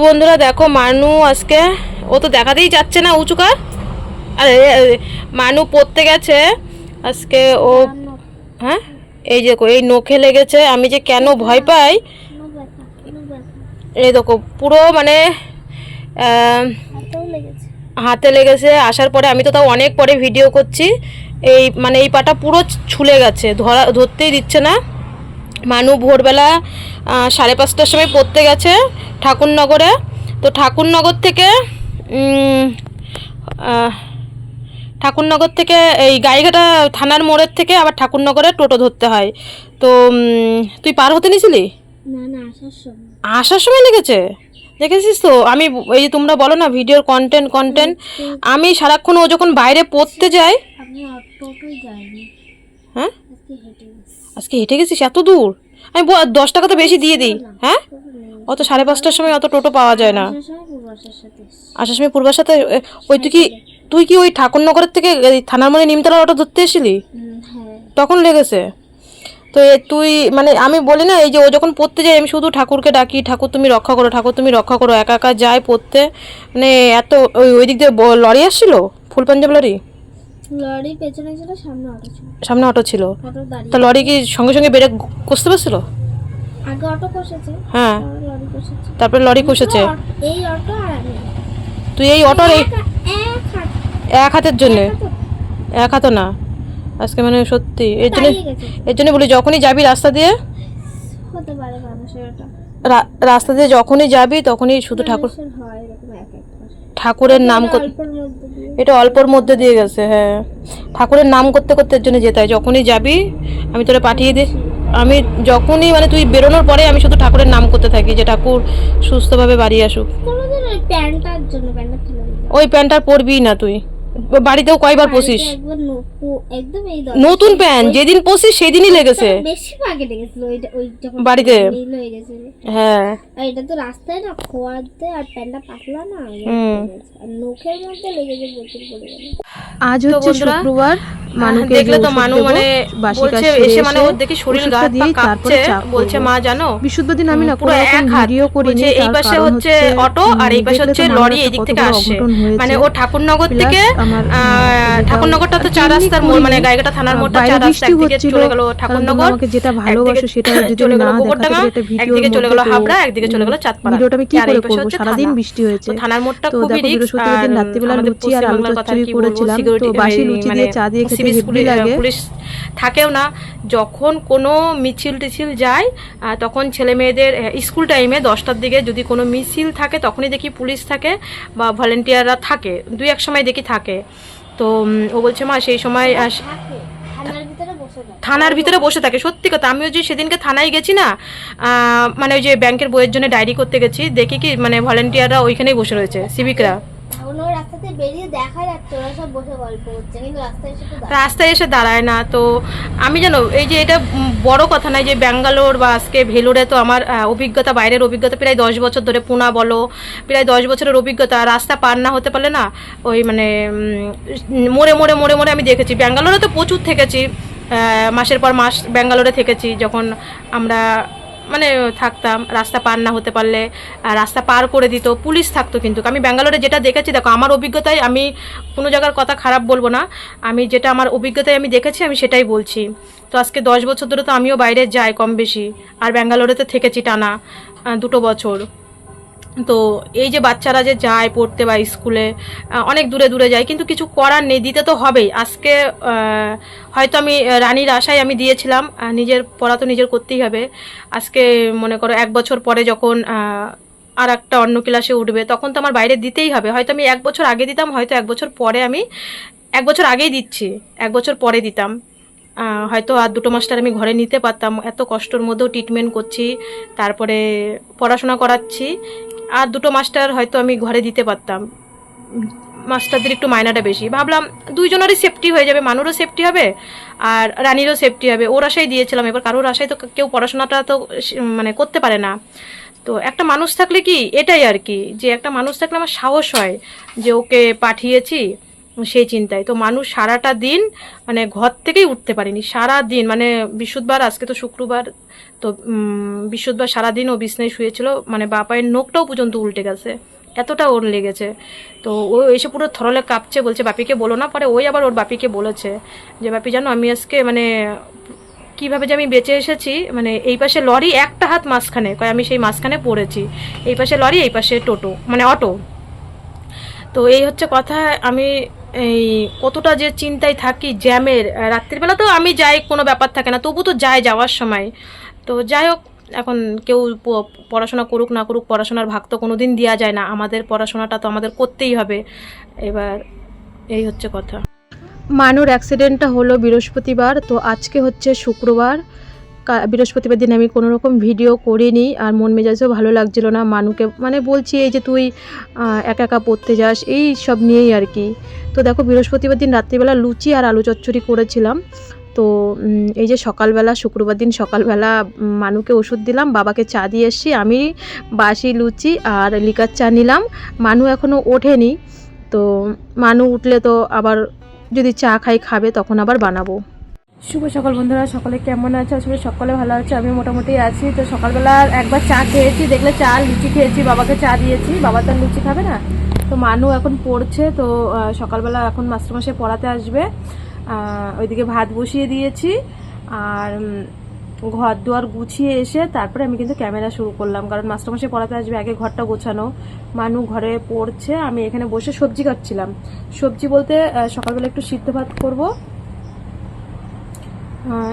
বন্ধুরা দেখো, মানু আজকে ও তো দেখাতেই যাচ্ছে না উঁচুকা। আরে মানু পড়তে গেছে আজকে ও। হ্যাঁ, এই দেখো এই নখে লেগেছে। আমি যে কেন ভয় পাই, এই দেখো পুরো মানে হাতে লেগেছে। আসার পরে আমি তো তাও অনেক পরে ভিডিও করছি, এই মানে এই পাটা পুরো ছুলে গেছে, ধরতেই দিচ্ছে না। মানু ভোরবেলা 5:30টার সময় পড়তে গেছে ঠাকুরনগরে। তো ঠাকুরনগর থেকে এই গাইঘাটা থানার মোড়ের থেকে আবার ঠাকুরনগরে টোটো ধরতে হয়। তো তুই পার হতে নিয়েছিলি? না না, আসার সময় লেগেছে, দেখেছিস তো? আমি এই যে তোমরা বলো না ভিডিওর কন্টেন্ট, আমি সারাক্ষণ ও যখন বাইরে পড়তে যাই। হ্যাঁ, আজকে হেঁটে গেছিস এত দূর? আমি 10 টাকা তো বেশি দিয়ে দিই। হ্যাঁ, অত 5:30টার সময় অত টোটো পাওয়া যায় না। আসার সময় পূর্বাশাতে ওই তুই কি ওই ঠাকুরনগরের থেকে থানার মোড়ে নিমতলার অটো ধরতে এসেছিলি? তখন লেগেছে। তো তুই মানে আমি বলি না, এই যে ও যখন পড়তে যায় আমি শুধু ঠাকুরকে ডাকি, ঠাকুর তুমি রক্ষা করো, ঠাকুর তুমি রক্ষা করো। একা একা যায় পড়তে, মানে এত ওই দিক দিয়ে লরি আসছিল, ফুল পাঞ্জাব লরি। লরি পেছনে ছিল, সামনে অটো ছিল। তা লরি কি সঙ্গে সঙ্গে ব্রেক কষতে পারছিল? আগে অটো কষেছে, হ্যাঁ, লরি কষেছে, তারপরে লরি কষেছে। এই অটো আর আমি। তুই এই অটোর এক হাতের জন্যে, এক হাতও না আজকে, মানে সত্যি এর জন্য বলি যখনই যাবি রাস্তা দিয়ে, হতে পারে মানুষের ওটা, রাস্তা দিয়ে যখনই যাবি তখনই শুধু ঠাকুরের নাম এটা অল্পর মধ্যে দিয়ে গেছে। হ্যাঁ, ঠাকুরের নাম করতে করতে এর জন্য যেতে হয়। যখনই যাবি আমি তোরে পাঠিয়ে দিই, আমি যখনই মানে তুই বেরোনোর পরে আমি শুধু ঠাকুরের নাম করতে থাকি যে ঠাকুর সুস্থভাবে বাড়ি আসুক। ওই প্যান্টটা পরবি না তুই, বাড়িতেও কয়বার পছিস? নতুন প্যান্ট যেদিন পছিস সেদিনই লেগেছে বাড়িতে। হ্যাঁ, এটা তো রাস্তায় না খোয়াতে, আর প্যান্টটা পাতলা না, আর নখের মধ্যে লেগেছে প্রচুর পরিমাণে। আজ হচ্ছে শুক্রবার, মানুকে দেখলে তো মানু মানে বলছে এসে মানে ওর দেখি শরীর গা হাত পা কাঁপছে, বলছে মা জানো বিশুদ্ধ দিন আমি না পুরো এক ভিডিও করেছি। এই পাশে হচ্ছে অটো আর এই পাশে হচ্ছে লরি, এই দিক থেকে আসছে। মানে ও ঠাকুরনগর থেকে, ঠাকুরনগরটা তো 4 রাস্তার মোড়, মানে গাইঘাটা থানার মোড়টা 4 রাস্তা, একদিকে চলে গেল ঠাকুরনগর, আমাকে যেটা ভালোবাসো সেটা যদি চলে গেল না গোবরডাঙ্গা, একদিকে চলে গেল হাবড়া, একদিকে চলে গেল চাঁদপাড়া। ভিডিওটা আমি কি করে করব, সারা দিন বৃষ্টি হয়েছে। থানার মোড়টা তো খুবই দেখো রিস্ক। বৃহস্পতিবার দিন রাত্রিবেলা লুচি আর আলু চচ্চড়ি করেছিলাম, তো বাসি লুচি দিয়ে চা দিয়ে খেতে হেভি লাগে। পুলিশ থাকেও না, যখন কোনো মিছিল টিছিল যায় তখন ছেলে মেয়েদের স্কুল টাইমে 10টার দিকে যদি কোনো মিছিল থাকে তখনই দেখি পুলিশ থাকে বা ভলেন্টিয়াররা থাকে, 2-1 সময় দেখি থাকে। তো ও বলছে মা সেই সময় থানার ভিতরে বসে থাকে। সত্যি কথা, আমিও যে সেদিনকে থানায় গেছি না, মানে ওই যে ব্যাংকের বইয়ের জন্য ডায়েরি করতে গেছি, দেখি কি মানে ভলেন্টিয়াররা ওইখানেই বসে রয়েছে, সিভিকরা। রাস্তায় এসে দাঁড়ায় না। তো আমি জানো এই যে এটা বড় কথা নয় যে ব্যাঙ্গালোর বা আজকে ভেলোরে, তো আমার অভিজ্ঞতা, বাইরের অভিজ্ঞতা প্রায় 10 বছর ধরে, পুনা বলো প্রায় 10 বছরের অভিজ্ঞতা। রাস্তা পার না হতে পারলে না ওই মানে মোড়ে মোড়ে মোড়ে মোড়ে আমি দেখেছি। ব্যাঙ্গালোরে তো প্রচুর থেকেছি, মাসের পর মাস ব্যাঙ্গালোরে থেকেছি। যখন আমরা মানে থাকতাম, রাস্তা পার না হতে পারলে রাস্তা পার করে দিত, পুলিশ থাকতো। কিন্তু আমি ব্যাঙ্গালোরে যেটা দেখেছি, দেখো আমার অভিজ্ঞতায়, আমি কোনো জায়গার কথা খারাপ বলবো না, আমি যেটা আমার অভিজ্ঞতায় আমি দেখেছি আমি সেটাই বলছি। তো আজকে 10 বছর ধরে তো আমিও বাইরে যাই কম বেশি, আর ব্যাঙ্গালোরেতে থেকেছি টানা 2 বছর। তো এই যে বাচ্চারা যে যায় পড়তে বা স্কুলে, অনেক দূরে দূরে যায়, কিন্তু কিছু করার নেই, দিতে তো হবেই। আজকে হয়তো আমি রানীর আশায় আমি দিয়েছিলাম, নিজের পড়া তো নিজের করতেই হবে। আজকে মনে করো 1 বছর পরে যখন আর একটা অন্য ক্লাসে উঠবে, তখন তো আমার বাইরে দিতেই হবে। হয়তো আমি 1 বছর আগে দিতাম, হয়তো 1 বছর পরে, আমি 1 বছর আগেই দিচ্ছি, 1 বছর পরে দিতাম। হয়তো আর 2 মাস্টার আমি ঘরে নিতে পারতাম, এত কষ্টের মধ্যেও ট্রিটমেন্ট করছি, তারপরে পড়াশোনা করাচ্ছি, আর 2 মাস্টার হয়তো আমি ঘরে দিতে পারতাম। মাস্টারদের একটু মাইনাটা বেশি, ভাবলাম 2 জনেরই সেফটি হয়ে যাবে, মানুষও সেফটি হবে আর রানীরও সেফটি হবে। ওর আশাই দিয়েছিলাম, এবার কারোর আশায় তো কেউ পড়াশোনাটা তো মানে করতে পারে না। তো একটা মানুষ থাকলে কি এটাই আর কি, যে একটা মানুষ থাকলে আমার সাহস হয় যে ওকে পাঠিয়েছি, সেই চিন্তায়। তো মানুষ সারাটা দিন মানে ঘর থেকেই উঠতে পারেনি, সারা দিন মানে বৃহস্পতিবার, আজকে তো শুক্রবার, তো বৃহস্পতিবার সারাদিন ও বিছনায় শুয়েছিল, মানে বাপায়ের নোখটাও পর্যন্ত উল্টে গেছে, এতটা ওর লেগেছে। তো ও এসে পুরো থরলে কাঁপছে, বলছে বাপিকে বলো না। পরে ওই আবার ওর বাপিকে বলেছে যে বাপি জানো আমি আজকে মানে কীভাবে যে আমি বেঁচে এসেছি, মানে এই পাশে লরি একটা হাত মাঝখানে, কয় আমি সেই মাঝখানে পড়েছি, এই পাশে লরি এই পাশে টোটো মানে অটো। তো এই হচ্ছে কথা। আমি এই কতটা যে চিন্তায় থাকি জ্যামের, রাত্রিবেলা তো আমি যাই, কোনো ব্যাপার থাকে না, তবু তো যাই যাওয়ার সময়। তো যাই হোক, এখন কেউ পড়াশোনা করুক না করুক, পড়াশোনার ভাগ তো কোনো দিন দেওয়া যায় না, আমাদের পড়াশোনাটা তো আমাদের করতেই হবে। এবার এই হচ্ছে কথা। মানুর অ্যাক্সিডেন্টটা হলো বৃহস্পতিবার, তো আজকে হচ্ছে শুক্রবার। বৃহস্পতিবার দিন আমি কোনো রকম ভিডিও করিনি, আর মন মেজাজও ভালো লাগছিল না। মানুকে মানে বলছি এই যে তুই একা একা পড়তে যাস, এই সব নিয়েই আর কি। তো দেখো বৃহস্পতিবার দিন রাত্রিবেলা লুচি আর আলু চচ্চড়ি করেছিলাম। তো এই যে সকালবেলা, শুক্রবার দিন সকালবেলা মানুকে ওষুধ দিলাম, বাবাকে চা দিয়ে এসছি, আমি বাসি লুচি আর লিকার চা নিলাম। মানু এখনও ওঠেনি, তো মানু উঠলে তো আবার যদি চা খাবে তখন আবার বানাবো। শুভ সকাল বন্ধুরা, সকলে কেমন আছে? আসলে সকলে ভালো আছে, আমি মোটামুটি আছি। তো সকালবেলা একবার চা খেয়েছি, দেখলে চা লুচি খেয়েছি, বাবাকে চা দিয়েছি, বাবা তো লুচি খাবে না। তো মানু এখন পড়ছে, তো সকালবেলা এখন মাস্টারমশাই পড়াতে আসবে, ওইদিকে ভাত বসিয়ে দিয়েছি। আর ঘর দুয়ার গুছিয়ে এসে তারপরে আমি কিন্তু ক্যামেরা শুরু করলাম, কারণ মাস্টারমশাই পড়াতে আসবে, আগে ঘরটা গোছানো। মানু ঘরে পড়ছে, আমি এখানে বসে সবজি কাটছিলাম। সবজি বলতে সকালবেলা একটু সিদ্ধ ভাত করবো,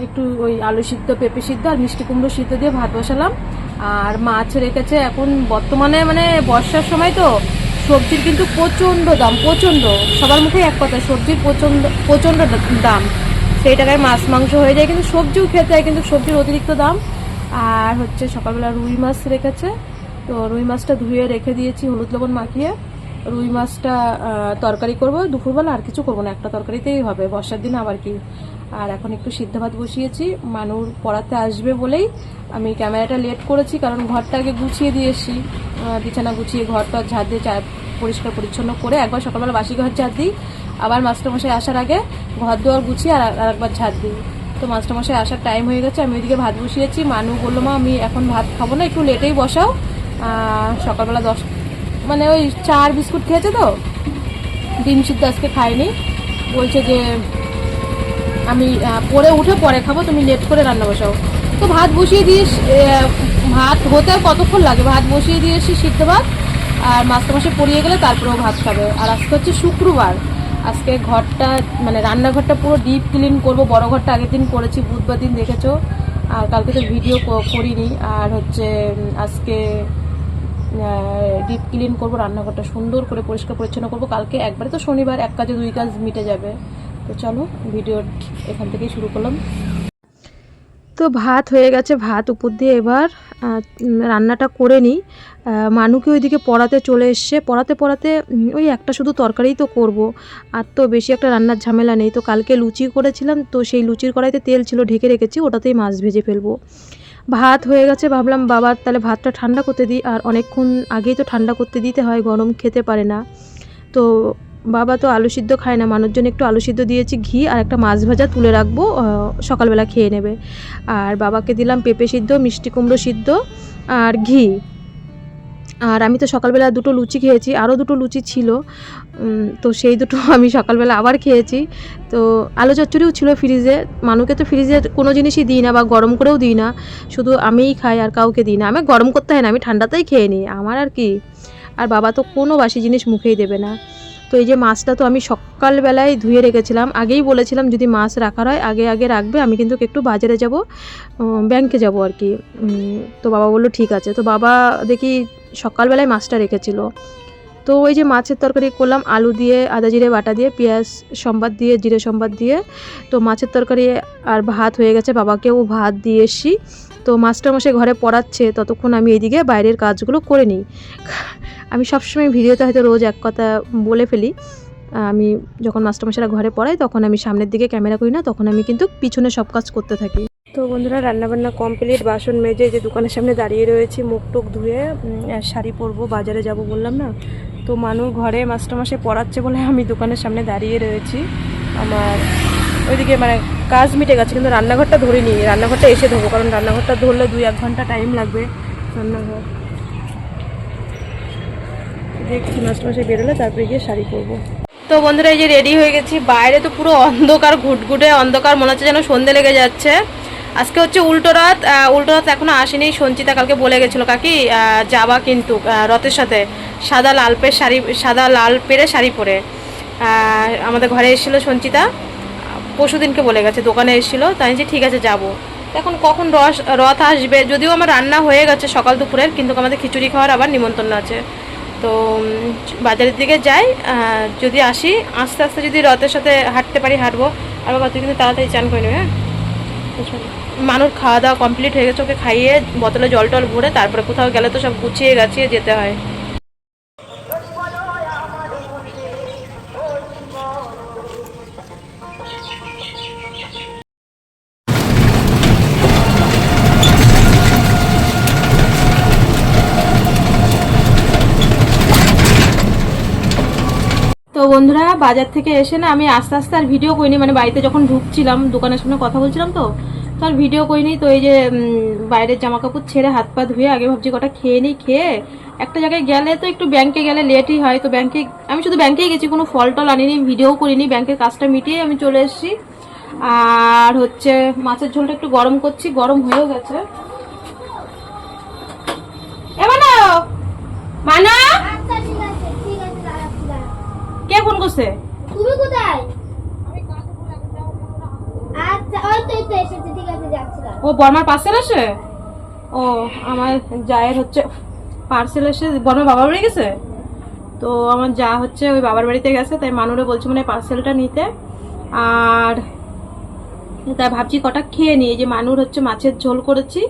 একটু ওই আলু সিদ্ধ, পেঁপে সিদ্ধ আর মিষ্টি কুমড়ো সিদ্ধ দিয়ে ভাত বসালাম। আর মাছ রেখেছে, এখন বর্তমানে মানে বর্ষার সময় তো সবজির কিন্তু প্রচণ্ড দাম, প্রচণ্ড, সবার মুখে এক কথা, সবজির প্রচণ্ড দাম। সেই টাকায় মাছ মাংস হয়ে যায়, কিন্তু সবজিও খেতে হয়, কিন্তু সবজির অতিরিক্ত দাম। আর হচ্ছে সকালবেলা রুই মাছ রেখেছে, তো রুই মাছটা ধুয়ে রেখে দিয়েছি হলুদ লবণ মাখিয়ে। রুই মাছটা তরকারি করবো দুপুরবেলা, আর কিছু করবো না, একটা তরকারিতেই হবে, বর্ষার দিন আবার কি। আর এখন একটু সিদ্ধ ভাত বসিয়েছি, মানুর পড়াতে আসবে বলেই আমি ক্যামেরাটা লেট করেছি, কারণ ঘরটা আগে গুছিয়ে দিয়ে এসছি, বিছানা গুছিয়ে ঘরটা ঝাড় দিয়ে পরিষ্কার পরিচ্ছন্ন করে একবার সকালবেলা বাসি ঘর ঝাড় দিই, আবার মাস্টারমশাই আসার আগে ঘর দুয়ার গুছিয়ে আর একবার ঝাড় দিই। তো মাস্টারমশাই আসার টাইম হয়ে গেছে, আমি ওইদিকে ভাত বসিয়েছি। মানু বললো মা আমি এখন ভাত খাবো না, একটু লেটেই বসাও। সকালবেলা মানে ওই চা আর বিস্কুট খেয়েছে, তো ডিম সিদ্ধ আজকে খায়নি, বলছে যে আমি পরে উঠে পরে খাবো, তুমি লেট করে রান্না বসাও। তো ভাত বসিয়ে দিয়ে, ভাত হতে আর কতক্ষণ লাগে, ভাত বসিয়ে দিয়েছি সিদ্ধ ভাত, আর মাস্টারমশাই পড়িয়ে গেলে তারপরেও ভাত খাবে। আর আজকে হচ্ছে শুক্রবার, আজকে ঘরটা মানে রান্নাঘরটা পুরো ডিপ ক্লিন করব। বড় ঘরটা আগের দিন করেছি, বুধবার দিন দেখেছো, আর কালকে তো ভিডিও করিনি। আর হচ্ছে আজকে ডিপ ক্লিন করবো, রান্নাঘরটা সুন্দর করে পরিষ্কার পরিচ্ছন্ন করবো। কালকে একবারে তো শনিবার, এক কাজে দুই কাজ মিটে যাবে। তো চলো ভিডিও এখান থেকেই শুরু করলাম। তো ভাত হয়ে গেছে, ভাত উপর দিয়ে এবার রান্নাটা করে নিই। মানুকে ওইদিকে পড়াতে চলে এসছে, পড়াতে ওই একটা শুধু তরকারিই তো করব, আর তো বেশি একটা রান্নার ঝামেলা নেই। তো কালকে লুচি করেছিলাম, তো সেই লুচির কড়াইতে তেল ছিল, ঢেকে রেখেছি, ওটাতেই মাছ ভেজে ফেলবো। ভাত হয়ে গেছে, ভাবলাম বাবার তাহলে ভাতটা ঠান্ডা করতে দিই, আর অনেকক্ষণ আগেই তো ঠান্ডা করতে দিতে হয়, গরম খেতে পারে না। তো বাবা তো আলু সিদ্ধ খায় না, মানুষ জন্য একটু আলু সিদ্ধ দিয়েছি, ঘি আর একটা মাছ ভাজা তুলে রাখবো, সকালবেলা খেয়ে নেবে। আর বাবাকে দিলাম পেঁপে সিদ্ধ, মিষ্টি কুমড়ো সিদ্ধ আর ঘি। আর আমি তো সকালবেলা দুটো লুচি খেয়েছি, আরও দুটো লুচি ছিল, তো সেই দুটো আমি সকালবেলা আবার খেয়েছি। তো আলু চচ্চড়িও ছিল ফ্রিজে, মানুকে তো ফ্রিজে কোনো জিনিসই দিই না, বা গরম করেও দিই না, শুধু আমিই খাই আর কাউকে দিই না। আমি গরম করতে হয় না, আমি ঠান্ডাতেই খেয়ে নিই, আমার আর কি। আর বাবা তো কোনো বাসি জিনিস মুখেই দেবে না। তো এই যে মাছটা তো আমি সকালবেলায় ধুয়ে রেখেছিলাম, আগেই বলেছিলাম যদি মাছ রাখার হয় আগে রাখবে, আমি কিন্তু একটু বাজারে যাব, ব্যাংকে যাব আর কি। তো বাবা বললো ঠিক আছে। তো বাবা দেখি সকালবেলায় মাছটা রেখেছিল। তো ওই যে মাছের তরকারি করলাম, আলু দিয়ে, আদা জিরে বাটা দিয়ে, পেঁয়াজ সম্বাদ দিয়ে, জিরে সম্বাদ দিয়ে। তো মাছের তরকারি আর ভাত হয়ে গেছে, বাবাকেও ভাত দিয়ে এসছি। তো মাস্টারমশাই ঘরে পড়াচ্ছে, ততক্ষণ আমি এইদিকে বাইরের কাজগুলো করে নিই। আমি সবসময় ভিডিওতে হয়তো রোজ এক কথা বলে ফেলি, আমি যখন মাস্টারমশাইরা ঘরে পড়াই তখন আমি সামনের দিকে ক্যামেরা করি না, তখন আমি কিন্তু পিছনে সব কাজ করতে থাকি। তো বন্ধুরা রান্নাবান্না কমপ্লিট, বাসন মেজে যে দোকানের সামনে দাঁড়িয়ে রয়েছি, মুখ টুক ধুয়ে শাড়ি পরবো, বাজারে যাব বললাম না। তো মানুষ ঘরে মাস্টারমশাই পড়াচ্ছে বলে আমি দোকানের সামনে দাঁড়িয়ে রয়েছি। আমার ওইদিকে মানে কাজ মিটে গেছে, কিন্তু রান্নাঘরটা ধরিনি, রান্নাঘরটা এসে ধরবো, কারণ রান্নাঘরটা ধরলে 2-1 ঘন্টা টাইম লাগবে। রান্নাঘর দেখছি মাস্টারমশাই বেরোলে তারপরে গিয়ে শাড়ি পরবো। তো বন্ধুরা এই যে রেডি হয়ে গেছি, বাইরে তো পুরো অন্ধকার, ঘুটঘুটে অন্ধকার, মনে হচ্ছে যেন সন্ধে লেগে যাচ্ছে। আজকে হচ্ছে উল্টো রথ, এখনো আসেনি। সঞ্চিতা কালকে বলে গেছিলো কাকি যাবা কিন্তু রথের সাথে সাদা লাল পেরে শাড়ি পরে আমাদের ঘরে এসেছিলো সঞ্চিতা, পরশু দিনকে বলে গেছে, দোকানে এসেছিলো, তাই যে ঠিক আছে যাবো। এখন কখন রথ আসবে, যদিও আমার রান্না হয়ে গেছে সকাল দুপুরের, কিন্তু আমাদের খিচুড়ি খাওয়ার আবার নিমন্ত্রণ আছে। তো বাজারের দিকে যাই, যদি আসি আস্তে আস্তে, যদি রথের সাথে হাঁটতে পারি হাঁটবো। আর বাবা তুই কিন্তু তাড়াতাড়ি চান করে নেবে। হ্যাঁ, মানুষ খাওয়া দাওয়া কমপ্লিট হয়ে গেছে, ওকে খাইয়ে বোতলে জল টল ভরে তারপরে কোথাও গেলে তো সব গুছিয়ে গাছিয়ে যেতে হয়। তো বন্ধুরা বাজার থেকে এসে না আমি আস্তে আস্তে আর ভিডিও করিনি, মানে বাড়িতে যখন ঢুকছিলাম দোকানের সামনে কথা বলছিলাম, তো আর ভিডিও করিনি। তো এই যে বাইরের জামা কাপড় ছেড়ে হাত পা ধুয়ে আগে ভাবছি কটা খেয়ে নিই, খেয়ে একটা জায়গায় গেলে তো একটু ব্যাংকে গেলে লেটই হয়। তো ব্যাংকে আমি শুধু ব্যাংকেই গেছি, কোনো ফল টল আনিনি, ভিডিও করিনি, ব্যাংকের কাজটা মিটিয়ে আমি চলে এসেছি। আর হচ্ছে মাছের ঝোলটা একটু গরম করছি, গরম হয়েও গেছে। মানা আচ্ছা ঠিক আছে দাঁড়াচ্ছি, কে ফোন করছে? তুমি কোথায়? আচ্ছা ওই তো এসেছে, ঠিক আছে যাচ্ছি। ও বর্মার পার্সেল আসে? ও আমার জায়ের হচ্ছে পার্সেল এসে বর্মার বাবার বাড়ি গেছে, তো আমার যা হচ্ছে ওই বাবার বাড়িতে গেছে, তাই মানুরে বলছে মানে পার্সেলটা নিতে। আর তাই ভাবছি কটা খেয়ে নিই। এই যে মানুর হচ্ছে মাছের ঝোল করেছি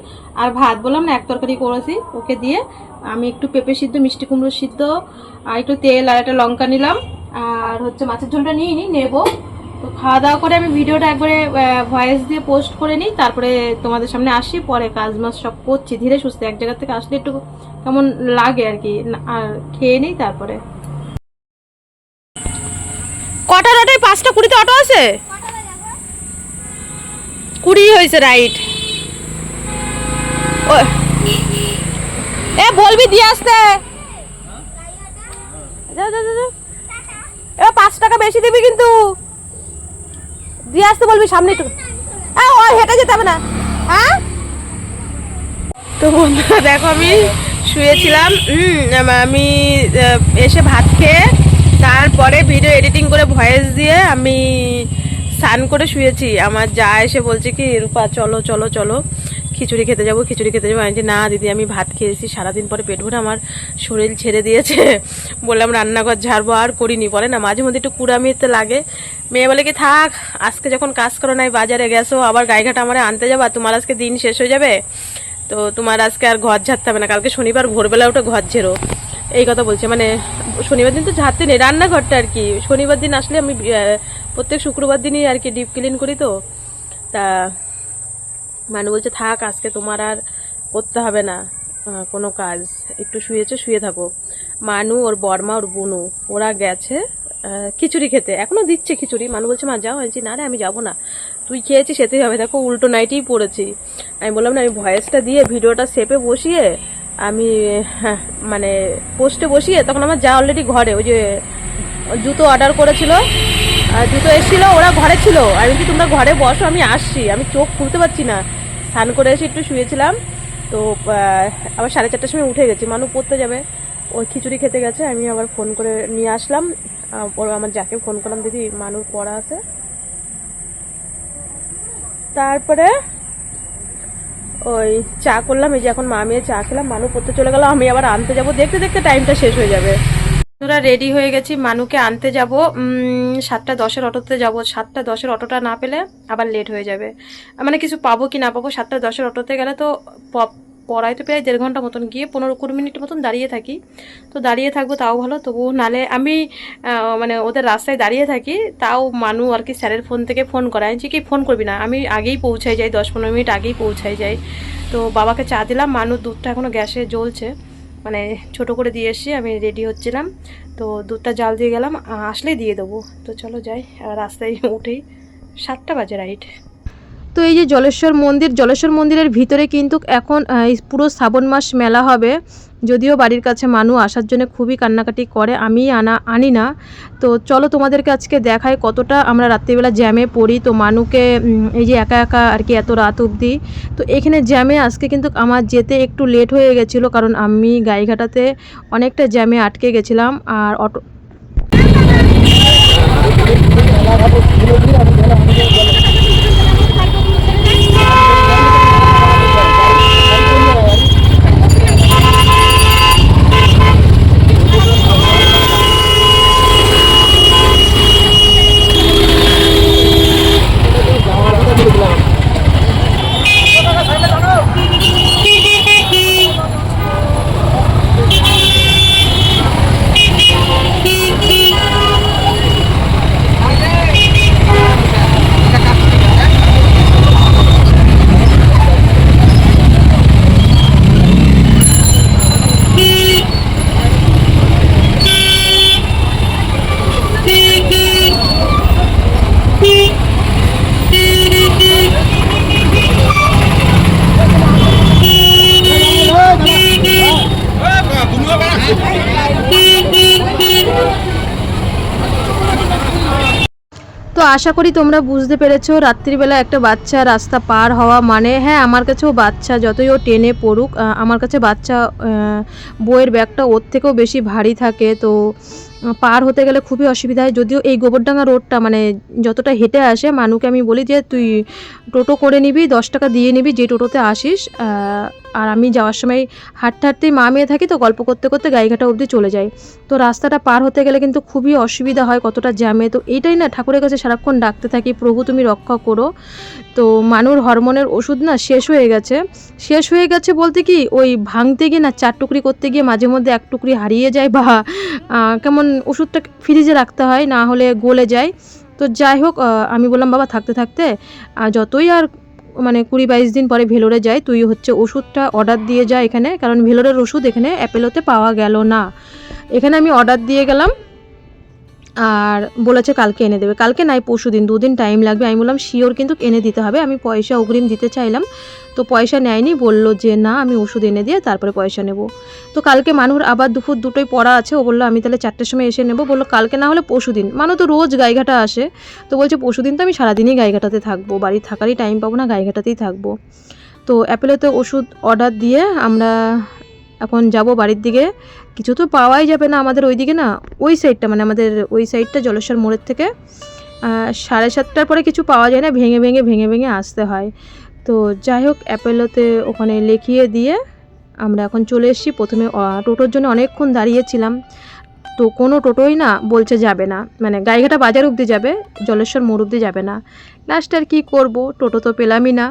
আর ভাত, বললাম না এক তরকারি করেছি, ওকে দিয়ে আমি একটু পেঁপে সিদ্ধ, মিষ্টি কুমড়ো সিদ্ধ আর একটু তেল আর একটা লঙ্কা নিলাম, আর হচ্ছে মাছের ঝোলটা নিয়ে নেবো। তো খাওয়া দাওয়া করে আমি ভিডিওটা একবারে ভয়েস দিয়ে পোস্ট করে নিই, তারপরে তোমাদের সামনে আসি, পরে কাজ মাছ সব করছি ধীরে সুস্থে। এক জায়গা থেকে আসলে একটু কেমন লাগে আর কি, আর খেয়ে নিই তারপরে। কটার অটোয়? 5:20 অটো আছে, 20 হয়েছে, রাইট। এ বলবি দিয়ে আসতে, যা যা যা, এ 5 টাকা বেশি দিবি কিন্তু, দিয়ে আসতে বলবি সামনে একটু। ও হেঁটে যেতে হবে না। হ্যাঁ তো বন্ধুরা দেখো আমি শুয়েছিলাম, আমি এসে ভাত খেয়ে তারপরে ভিডিও এডিটিং করে ভয়েস দিয়ে আমি স্নান করে শুয়েছি। আমার যা এসে বলছে কি রূপা চলো চলো চলো খিচুড়ি খেতে যাবো, খিচুড়ি খেতে যাবো। আমি যে না দিদি আমি ভাত খেয়েছি, সারাদিন পরে পেট ভরে আমার শরীর ছেড়ে দিয়েছে, বললাম রান্নাঘর ঝাড়বো, আর করিনি। বলে না মাঝে মধ্যে একটু কুড়ামিতে লাগে। মেয়ে বলে কি থাক, আজকে যখন কাজ করো নাই বাজারে গেছো, আবার গাইঘাটা আমার আনতে যাবা, তোমার আজকে দিন শেষ হয়ে যাবে, তো তোমার আজকে আর ঘর ঝাড়তে হবে না, কালকে শনিবার ভোরবেলা উঠে ঘর ঝেরো, এই কথা বলছে। মানে শনিবার দিন তো ঝাড়তে নেই, রান্নাঘরটা আর কি শনিবার দিন আসলে আমি প্রত্যেক শুক্রবার দিনই আর কি ডিপ ক্লিন করি। তো তা মানু বলছে থাক আজকে তোমার আর করতে হবে না কোনো কাজ, একটু শুয়েছে শুয়ে থাকো। মানু, ওর বর্মা, ওর বুনু ওরা গেছে খিচুড়ি খেতে, এখনো দিচ্ছে খিচুড়ি। মানু বলছে মা যাও, আমি না রে আমি যাবো না, তুই খেয়েছিস সেটাই হবে। দেখো উল্টো নাইটেই পড়েছি। আমি বললাম না আমি ভয়েসটা দিয়ে ভিডিওটা সেপে বসিয়ে আমি মানে পোস্টে বসিয়ে, তখন আমার যা অলরেডি ঘরে ওই যে জুতো অর্ডার করেছিল, জুতো এসেছিল, ওরা ঘরে ছিল। আমি কি তোমরা ঘরে বসো আমি আসছি, আমি চোখ খুলতে পারছি না। স্নান করে এসে একটু শুয়েছিলাম, তো আবার 4:30টার সময় উঠে গেছি, মানু পড়তে যাবে, ওই খিচুড়ি খেতে গেছে। আমি আবার ফোন করে নিয়ে আসলাম, আমার যাকে ফোন করলাম দিদি মানুর পড়া আছে। তারপরে ওই চা করলাম, এই যে এখন মা মেয়ে চা খেলাম, মানু পড়তে চলে গেল, আমি আবার আনতে যাব, দেখতে দেখতে টাইমটা শেষ হয়ে যাবে। আমরা রেডি হয়ে গেছি, মানুকে আনতে যাব 7:10 অটোতে যাব। 7:10 অটোটা না পেলে আবার লেট হয়ে যাবে, মানে কিছু পাবো কি না পাবো। 7:10 অটোতে গেলে তো পড়ায় তো প্রায় 1.5 ঘন্টা মতন, গিয়ে 15-20 মিনিট মতন দাঁড়িয়ে থাকি। তো দাঁড়িয়ে থাকবো তাও ভালো, তবু নালে আমি মানে ওদের রাস্তায় দাঁড়িয়ে থাকি, তাও মানু আর কি স্যারের ফোন থেকে ফোন করায় যে কি ফোন করবি না, আমি আগেই পৌঁছাই যাই, 10-15 মিনিট আগেই পৌঁছাই যাই। তো বাবাকে চা দিলাম, মানুর দুধটা এখনও গ্যাসে জ্বলছে, মানে ছোট করে দিয়ে এসছি, আমি রেডি হচ্ছিলাম, তো দুধটা জাল দিয়ে গেলাম, আসলেই দিয়ে দেবো। তো চলো যাই, রাস্তায় উঠেই 7টা বাজে রাইট। তো এই যে জলেশ্বর মন্দিরের ভিতরে কিন্তু এখন পুরো শ্রাবণ মাস মেলা হবে, যদিও বাড়ির কাছে মানু আসার জন্য খুবই কান্নাকাটি করে, আমি আনি না। তো চলো তোমাদেরকে আজকে দেখাই কতটা আমরা রাত্রিবেলা জ্যামে পড়ি। তো মানুকে এই যে একা একা আর কি এত রাত অবধি, তো এখানে জ্যামে আজকে কিন্তু আমার যেতে একটু লেট হয়ে গেছিলো, কারণ আমি গাইঘাটাতে অনেকটা জ্যামে আটকে গেছিলাম। আর অটো তো আশা করি তোমরা বুঝতে পেরেছো, রাত্রিবেলা একটা বাচ্চা রাস্তা পার হওয়া মানে, হ্যাঁ আমার কাছেও বাচ্চা, যতই ও টেনে পড়ুক, আমার কাছে বাচ্চা বইয়ের ব্যাগটা ওর থেকেও বেশি ভারী থাকে। তো পার হতে গেলে খুবই অসুবিধা হয়। যদিও এই গোবরডাঙ্গা রোডটা মানে যতটা হেঁটে আসে, মানুকে আমি বলি যে তুই টোটো করে নিবি, 10 টাকা দিয়ে নিবি যে টোটোতে আসিস। আর আমি যাওয়ার সময় হাঁটতে হাঁটতেই মা মেয়ে থাকি, তো গল্প করতে করতে গাইঘাটা অবধি চলে যাই। তো রাস্তাটা পার হতে গেলে কিন্তু খুবই অসুবিধা হয়, কতটা জ্যামে। তো এইটাই না ঠাকুরের কাছে সারাক্ষণ ডাকতে থাকি, প্রভু তুমি রক্ষা করো। তো মানুর হরমোনের ওষুধ না শেষ হয়ে গেছে বলতে কি, ওই ভাঙতে গিয়ে না 4 টুকরি করতে গিয়ে মাঝে মধ্যে 1 টুকরি হারিয়ে যায়, বা কেমন ওষুধটা ফ্রিজে রাখতে হয়, না হলে গলে যায়। তো যাই হোক, আমি বললাম বাবা থাকতে থাকতে যতই আর মানে 20-22 দিন পরে ভেলোরে যাই, তুই হচ্ছে ওষুধটা অর্ডার দিয়ে যা এখানে, কারণ ভেলোরের ওষুধ এখানে অ্যাপেলোতে পাওয়া গেল না। এখানে আমি অর্ডার দিয়ে গেলাম, আর বলেছে কালকে এনে দেবে, কালকে নাই পরশু দিন, 2 দিন টাইম লাগবে। আমি বললাম শিওর কিন্তু এনে দিতে হবে, আমি পয়সা অগ্রিম দিতে চাইলাম, তো পয়সা নেয়নি, বললো যে না আমি ওষুধ এনে দিয়ে তারপরে পয়সা নেব। তো কালকে মানুর আবার দুপুর 2টোয় পড়া আছে, ও বললো আমি তাহলে 4টের সময় এসে নেবো, বললো কালকে না হলে পরশু দিন। মানু তো রোজ গাইঘাটা আসে, তো বলছে পরশু দিন তো আমি সারাদিনই গাইঘাটাতে থাকবো, বাড়ি থাকারই টাইম পাবো না, গাইঘাটাতেই থাকবো। তো অ্যাপেলোতে ওষুধ অর্ডার দিয়ে আমরা এখন যাব বাড়ির দিকে। কিছু তো পাওয়াই যাবে না আমাদের ওই দিকে, না ওই সাইডটা মানে আমাদের ওই সাইডটা জলেশ্বর মোড়ের থেকে 7:30টার পরে কিছু পাওয়া যায় না, ভেঙে ভেঙে আসতে হয়। তো যাই হোক, অ্যাপেলোতে ওখানে লিখিয়ে দিয়ে আমরা এখন চলে এসেছি। প্রথমে টোটোর জন্য অনেকক্ষণ দাঁড়িয়েছিলাম, তো কোনো টোটোই না বলছে যাবে না, মানে গাইঘাটা বাজার অবধি যাবে, জলেশ্বর মোড় অবধি যাবে না। লাস্ট আর কী করবো, টোটো তো পেলামই না,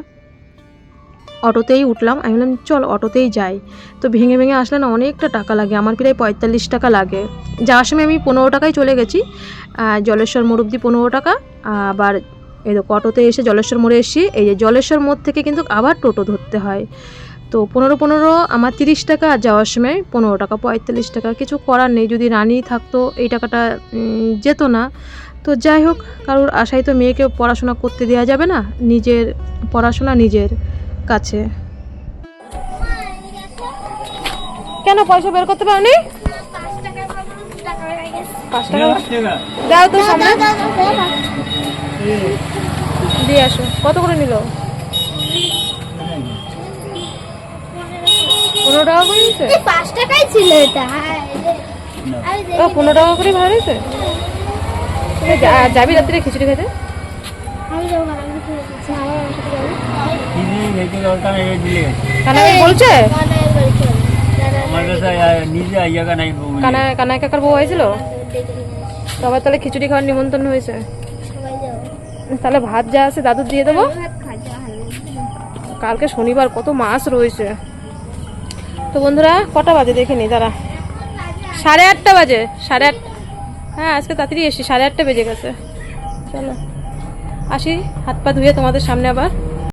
অটোতেই উঠলাম। আমি বললাম চল অটোতেই যাই। তো ভেঙে আসলে না অনেকটা টাকা লাগে, আমার প্রায় 45 টাকা লাগে। যাওয়ার সময় আমি 15 টাকায় চলে গেছি, জলেশ্বর মোড় অবধি 15 টাকা। আবার এই তো অটোতে এসে জলেশ্বর মোড়ে এসেছি, এই যে জলেশ্বর মোড় থেকে কিন্তু আবার টোটো ধরতে হয়। তো 15 আমার 30 টাকা, আর যাওয়ার সময় 15 টাকা, 45 টাকা। কিছু করার নেই, যদি রানী থাকতো এই টাকাটা যেত না। তো যাই হোক, কারোর আশায় তো মেয়েকে পড়াশোনা করতে দেওয়া যাবে না, নিজের পড়াশোনা নিজের কাছে। কেন পয়সা বের করতে পারোনি? 5 টাকা দাও তো, সামনে দিয়ে আসো। কত করে নিল? 15 টাকা করে নিচ্ছে। 5 টাকাই ছিল এটা। 15 টাকা করে ভাড়া নিচ্ছে। যাবি রাত্রে খিচুড়ি খেতে? আমি যাবো না, আমি খেয়ে গেছি, আমার সাথে যাবো। বলছে দাদা কানাই কাকার বউ হয়েছিল, সবাই তাহলে খিচুড়ি খাওয়ার নিমন্ত্রণ হয়েছে। সবাই যাবো। তাহলে ভাত যা আছে দাদুর দিয়ে দেবো। ভাত খাজা ভালো। কালকে শনিবার, কত মাছ রয়েছে। তো বন্ধুরা কটা বাজে দেখে নি তারা, 8:30 বাজে, 8:30। হ্যাঁ আজকে তাড়াতাড়ি এসি, 8:30 বেজে গেছে। চলো আসি, হাত পা ধুয়ে তোমাদের সামনে আবার